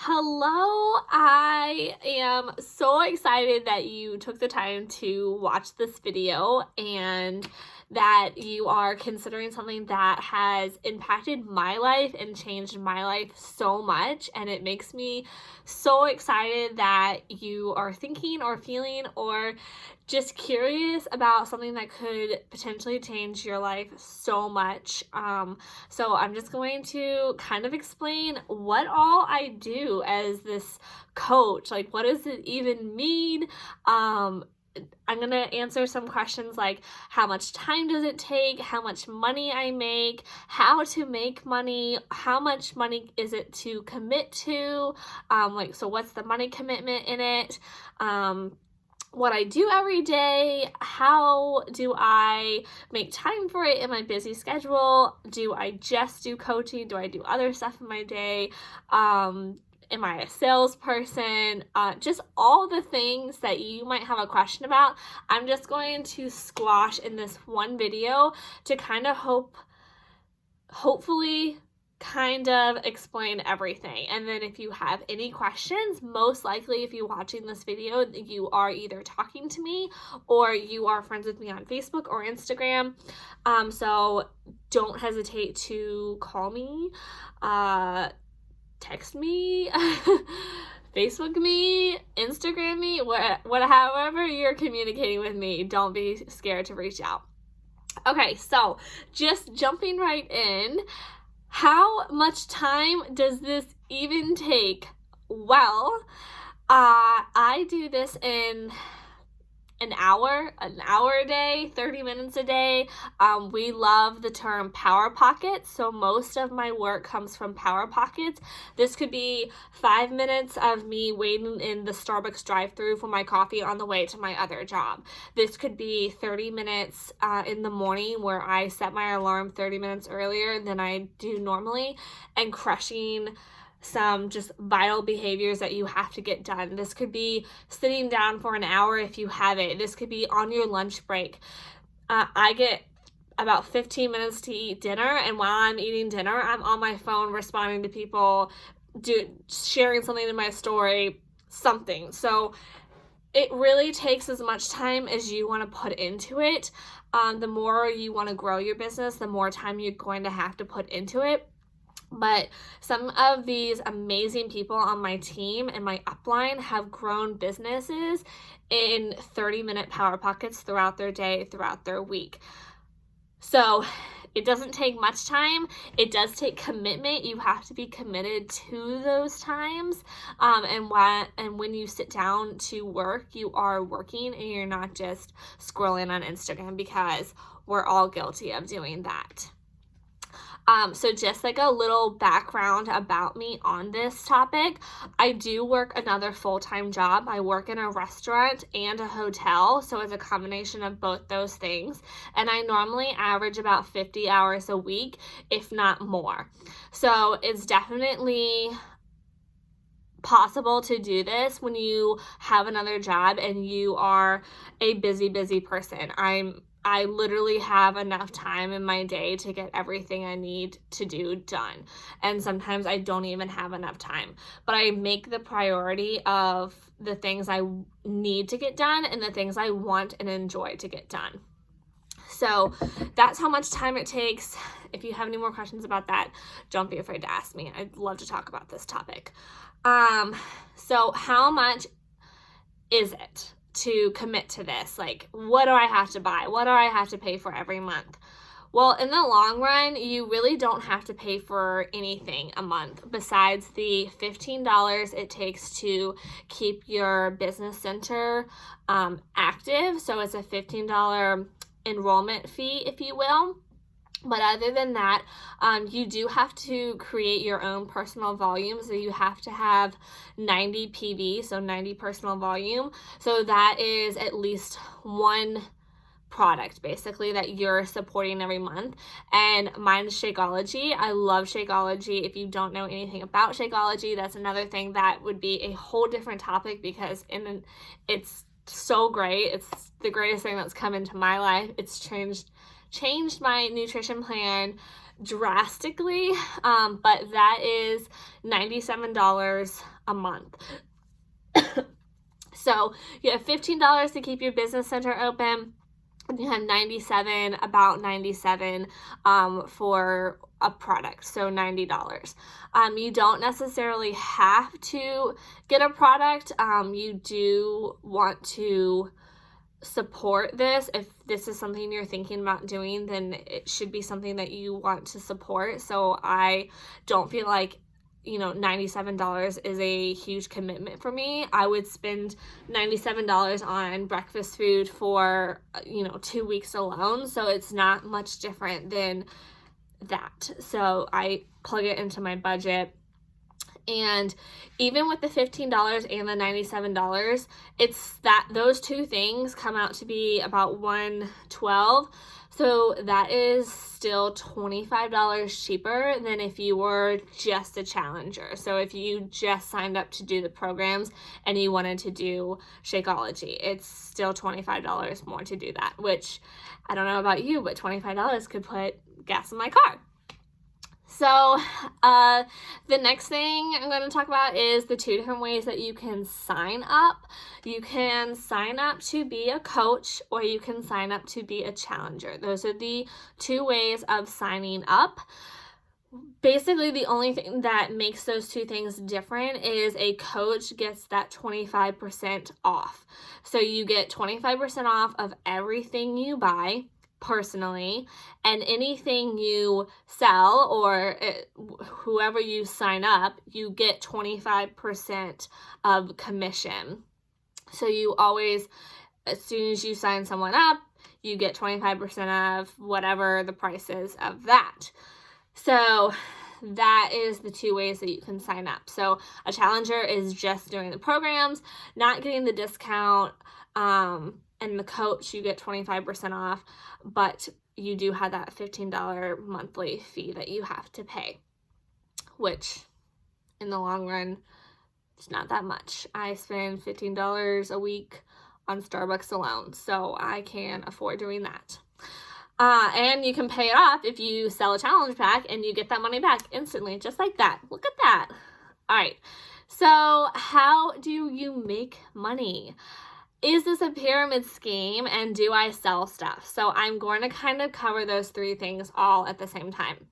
Hello, I am so excited that you took the time to watch this video and that you are considering something that has impacted my life and changed my life so much. And it makes me so excited that you are thinking or feeling or just curious about something that could potentially change your life so much. So I'm just going to kind of explain what all I do as this coach. Like, what does it even mean? I'm going to answer some questions like how much time does it take, how much money I make, how to make money, how much money is it to commit to, so what's the money commitment in it, what I do every day, how do I make time for it in my busy schedule, do I just do coaching, do I do other stuff in my day, am I a salesperson? Just all the things that you might have a question about, I'm just going to squash in this one video to kind of hopefully kind of explain everything. And then if you have any questions, most likely if you're watching this video, you are either talking to me or you are friends with me on Facebook or Instagram. So don't hesitate to call me, text me, Facebook me, Instagram me, however you're communicating with me, don't be scared to reach out. Okay, so just jumping right in, how much time does this even take? Well, I do this in an hour a day, 30 minutes a day. We love the term power pockets, so most of my work comes from power pockets. This could be 5 minutes of me waiting in the Starbucks drive-thru for my coffee on the way to my other job. This could be 30 minutes in the morning where I set my alarm 30 minutes earlier than I do normally and crushing some just vital behaviors that you have to get done. This could be sitting down for an hour if you have it. This could be on your lunch break. I get about 15 minutes to eat dinner, and while I'm eating dinner, I'm on my phone responding to people, sharing something in my story, something. So it really takes as much time as you want to put into it. The more you want to grow your business, the more time you're going to have to put into it. But some of these amazing people on my team and my upline have grown businesses in 30-minute power pockets throughout their day, throughout their week. So it doesn't take much time. It does take commitment. You have to be committed to those times. And when you sit down to work, you are working and you're not just scrolling on Instagram, because we're all guilty of doing that. So just like a little background about me on this topic, I do work another full-time job. I work in a restaurant and a hotel, so it's a combination of both those things. And I normally average about 50 hours a week, if not more. So it's definitely possible to do this when you have another job and you are a busy person. I literally have enough time in my day to get everything I need to do done. And sometimes I don't even have enough time. But I make the priority of the things I need to get done and the things I want and enjoy to get done. So that's how much time it takes. If you have any more questions about that, don't be afraid to ask me. I'd love to talk about this topic. So how much is it to commit to this? Like, what do I have to buy? What do I have to pay for every month? Well, in the long run, you really don't have to pay for anything a month besides the $15 it takes to keep your business center active. So it's a $15 enrollment fee, if you will. But other than that, you do have to create your own personal volume. So you have to have 90 PV, so 90 personal volume. So that is at least one product basically that you're supporting every month. And mine is Shakeology. I love Shakeology. If you don't know anything about Shakeology, that's another thing that would be a whole different topic, because it's so great. It's the greatest thing that's come into my life. It's changed my nutrition plan drastically, but that is $97 a month. So you have $15 to keep your business center open. You have about $97 for a product, so $90. You don't necessarily have to get a product. You do want to support this. If this is something you're thinking about doing, then it should be something that you want to support. So I don't feel like $97 is a huge commitment for me. I would spend $97 on breakfast food for 2 weeks alone, so it's not much different than that. So I plug it into my budget. And even with the $15 and the $97, it's that those two things come out to be about $112. So that is still $25 cheaper than if you were just a challenger. So if you just signed up to do the programs and you wanted to do Shakeology, it's still $25 more to do that, which I don't know about you, but $25 could put gas in my car. So the next thing I'm going to talk about is the 2 different ways that you can sign up. You can sign up to be a coach, or you can sign up to be a challenger. Those are the 2 ways of signing up. Basically, the only thing that makes those 2 things different is a coach gets that 25% off. So you get 25% off of everything you buy personally, and anything you sell or whoever you sign up, you get 25% of commission. So you always, as soon as you sign someone up, you get 25% of whatever the price is of that. So that is the 2 ways that you can sign up. So a challenger is just doing the programs, not getting the discount, and the coach, you get 25% off, but you do have that $15 monthly fee that you have to pay, which in the long run, it's not that much. I spend $15 a week on Starbucks alone, so I can afford doing that. And you can pay it off if you sell a challenge pack and you get that money back instantly, just like that. Look at that. All right. So how do you make money? Is this a pyramid scheme, and do I sell stuff? So I'm going to kind of cover those 3 things all at the same time.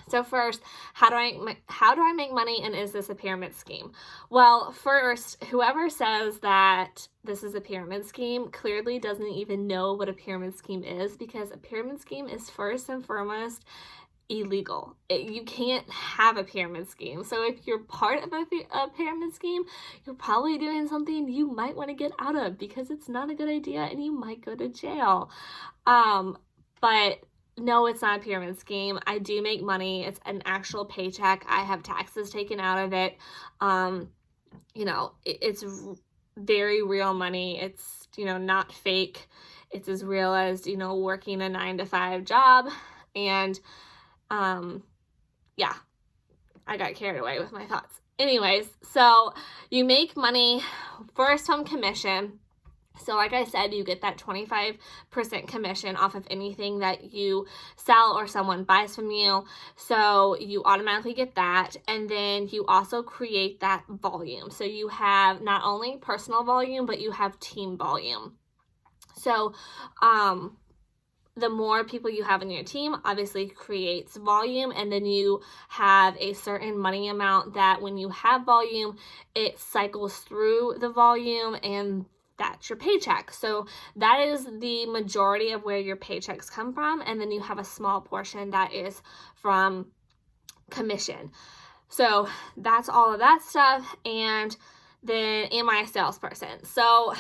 So first, how do I make money, and is this a pyramid scheme? Well, first, whoever says that this is a pyramid scheme clearly doesn't even know what a pyramid scheme is, because a pyramid scheme is first and foremost illegal. You can't have a pyramid scheme. So if you're part of a pyramid scheme, you're probably doing something you might want to get out of, because it's not a good idea and you might go to jail. But no, it's not a pyramid scheme. I do make money. It's an actual paycheck. I have taxes taken out of it. It's very real money. It's, not fake. It's as real as, working a 9-to-5 job. And I got carried away with my thoughts. Anyways, so you make money first from commission. So like I said, you get that 25% commission off of anything that you sell or someone buys from you. So you automatically get that. And then you also create that volume. So you have not only personal volume, but you have team volume. So, the more people you have in your team obviously creates volume, and then you have a certain money amount that when you have volume, it cycles through the volume, and that's your paycheck. So that is the majority of where your paychecks come from, and then you have a small portion that is from commission. So that's all of that stuff. And then am I a salesperson? So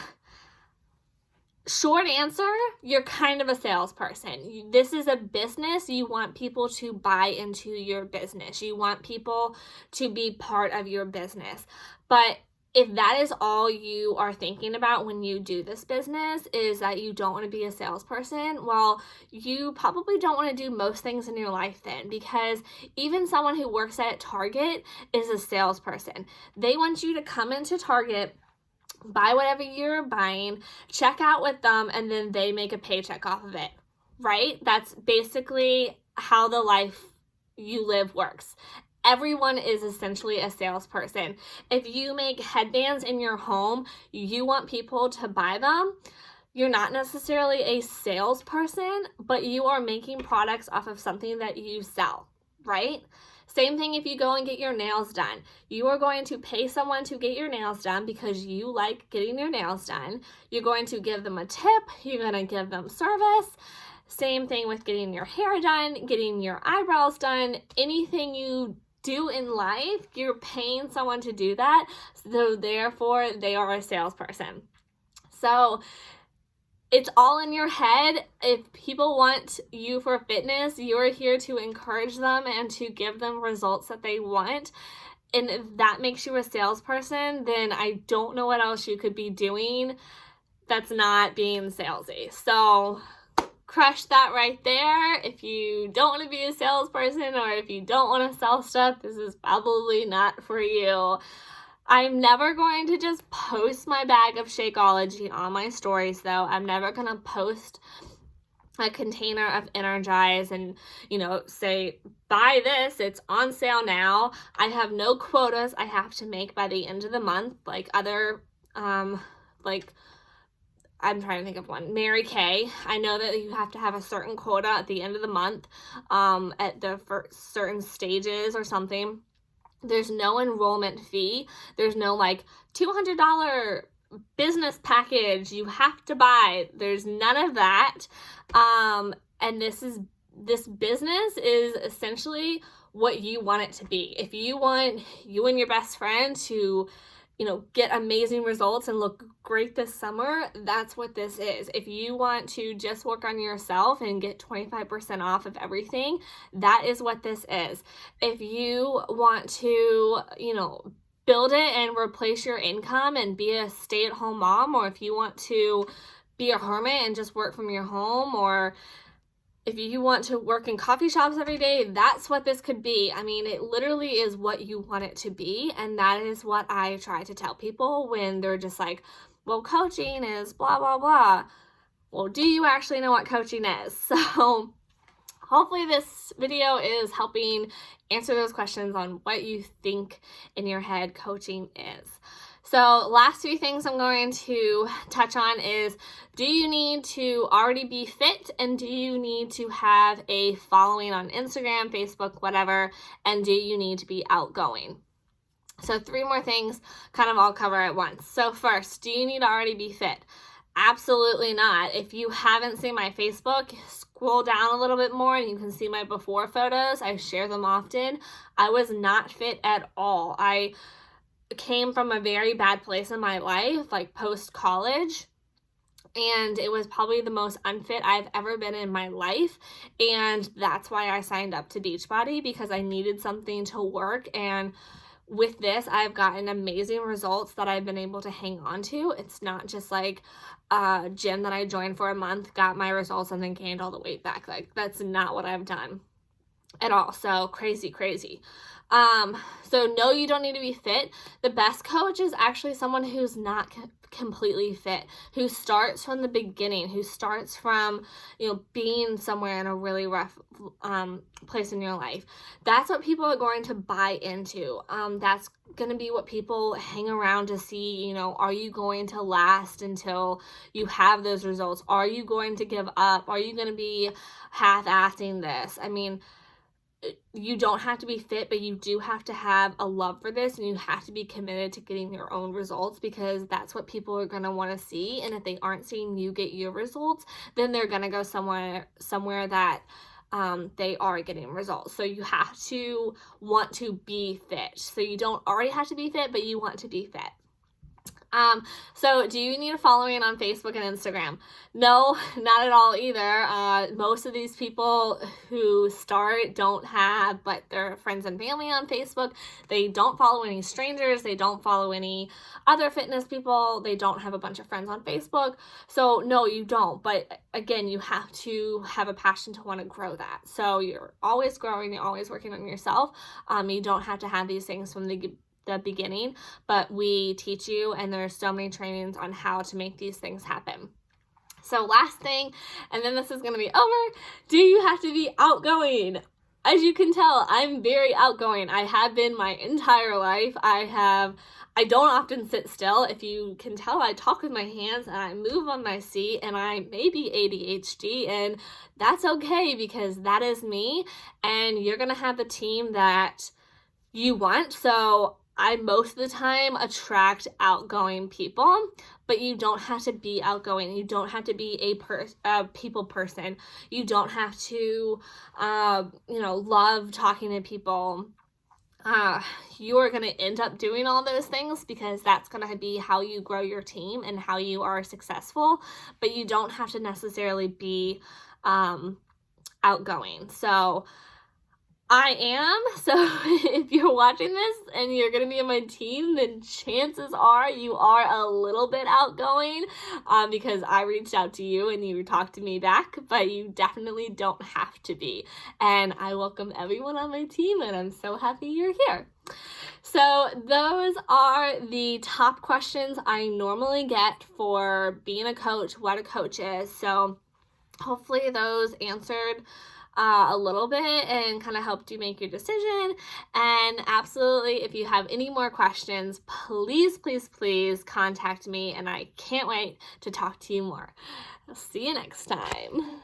short answer, you're kind of a salesperson. This is a business. You want people to buy into your business. You want people to be part of your business. But if that is all you are thinking about when you do this business, is that you don't want to be a salesperson, well, you probably don't want to do most things in your life then, because even someone who works at Target is a salesperson. They want you to come into Target, buy whatever you're buying, check out with them, and then they make a paycheck off of it, right? That's basically how the life you live works. Everyone is essentially a salesperson. If you make headbands in your home, you want people to buy them. You're not necessarily a salesperson, but you are making products off of something that you sell, right? Same thing if you go and get your nails done. You are going to pay someone to get your nails done because you like getting your nails done. You're going to give them a tip. You're going to give them service. Same thing with getting your hair done, getting your eyebrows done, anything you do in life, you're paying someone to do that. So therefore, they are a salesperson. So it's all in your head. If people want you for fitness, you're here to encourage them and to give them results that they want. And if that makes you a salesperson, then I don't know what else you could be doing that's not being salesy. So crush that right there. If you don't want to be a salesperson or if you don't want to sell stuff, this is probably not for you. I'm never going to just post my bag of Shakeology on my stories though. I'm never going to post a container of Energize and, say, buy this, it's on sale now. I have no quotas I have to make by the end of the month, like other, I'm trying to think of one. Mary Kay. I know that you have to have a certain quota at the end of the month at the first certain stages or something. There's no enrollment fee. There's no $200 business package you have to buy. There's none of that. And this business is essentially what you want it to be. If you want you and your best friend to get amazing results and look great this summer, that's what this is. If you want to just work on yourself and get 25% off of everything, that is what this is. If you want to, build it and replace your income and be a stay-at-home mom, or if you want to be a hermit and just work from your home, or if you want to work in coffee shops every day, that's what this could be. I mean, it literally is what you want it to be. And that is what I try to tell people when they're just like, well, coaching is blah, blah, blah. Well, do you actually know what coaching is? So hopefully this video is helping answer those questions on what you think in your head coaching is. So last few things I'm going to touch on is, do you need to already be fit, and do you need to have a following on Instagram, Facebook, whatever, and do you need to be outgoing? So 3 more things kind of all cover at once. So first, do you need to already be fit? Absolutely not. If you haven't seen my Facebook, scroll down a little bit more and you can see my before photos. I share them often. I was not fit at all. I came from a very bad place in my life, like post-college, and it was probably the most unfit I've ever been in my life, and that's why I signed up to Beachbody, because I needed something to work. And with this, I've gotten amazing results that I've been able to hang on to. It's not just like a gym that I joined for a month, got my results, and then gained all the weight back. Like, that's not what I've done at all. So crazy. So no, you don't need to be fit. The best coach is actually someone who's not completely fit, who starts from the beginning, who starts from, being somewhere in a really rough place in your life. That's what people are going to buy into. That's going to be what people hang around to see, are you going to last until you have those results? Are you going to give up? Are you going to be half-assing this? I mean, you don't have to be fit, but you do have to have a love for this, and you have to be committed to getting your own results, because that's what people are going to want to see. And if they aren't seeing you get your results, then they're going to go somewhere that they are getting results. So you have to want to be fit. So you don't already have to be fit, but you want to be fit. So do you need a following on Facebook and Instagram? No, not at all either. Most of these people who start don't have but their friends and family on Facebook. They don't follow any strangers. They don't follow any other fitness people. They don't have a bunch of friends on Facebook. So no, you don't. But again, you have to have a passion to want to grow that. So you're always growing. You're always working on yourself. You don't have to have these things from the beginning, but we teach you, and there's so many trainings on how to make these things happen. So last thing, and then this is going to be over, do you have to be outgoing? as you can tell, I'm very outgoing. I have been my entire life. I don't often sit still. If you can tell, I talk with my hands and I move on my seat, and I may be ADHD, and that's okay because that is me, and you're gonna have the team that you want. So I most of the time attract outgoing people, but you don't have to be outgoing. You don't have to be a people person. You don't have to, love talking to people. You're going to end up doing all those things because that's going to be how you grow your team and how you are successful, but you don't have to necessarily be outgoing. So I am. So if you're watching this and you're going to be on my team, then chances are you are a little bit outgoing because I reached out to you and you talked to me back, but you definitely don't have to be. And I welcome everyone on my team, and I'm so happy you're here. So those are the top questions I normally get for being a coach, what a coach is. So hopefully those answered a little bit and kind of helped you make your decision. And absolutely, if you have any more questions, please, please, please contact me, and I can't wait to talk to you more. I'll see you next time.